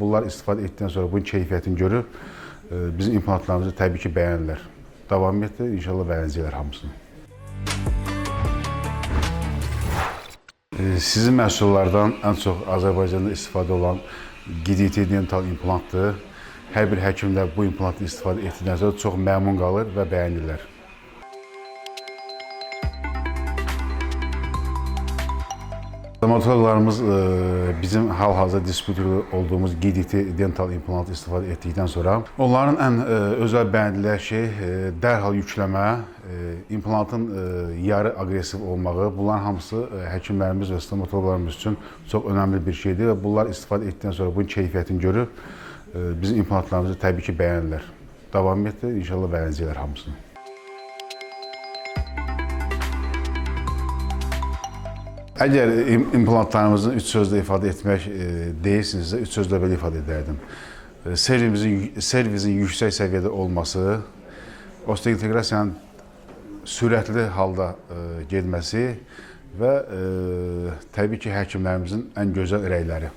bunlar istifadə etdikdən sonra bunun keyfiyyətini görüb bizim implantlarımızı təbii ki bəyənirlər. Davam etdir, inşallah bəyənəcəklər hamısını. Sizin məhsullardan ən çox Azərbaycanda istifadə olan GDT dental implantdır. Hər bir həkimlər bu implantı istifadə etdikdən sonra çox məmnun qalır və bəyənirlər. Stomatologlarımız bizim hal-hazırda distributor olduğumuz GDT dental implantı istifadə etdikdən sonra onların ən özəl bəyəndikləri şey dərhal yükləmə, implantın yarı aqressiv olmağı. Bunların hamısı həkimlərimiz və stomatologlarımız üçün çox önəmli bir şeydir və bunlar istifadə etdikdən sonra bunun keyfiyyətini görüb bizim implantlarımızı təbii ki bəyənirlər. Davam etdir, inşallah bəyənəcəklər hamısını. Əgər implantlarımızın 3 sözlə ifadə etmək deyirsinizsə, 3 sözlə belə ifadə edərdim. Servisin yüksək səviyyədə olması, osteointeqrasiyanın sürətli halda getməsi və təbii ki, həkimlərimizin ən gözəl ürəkləri.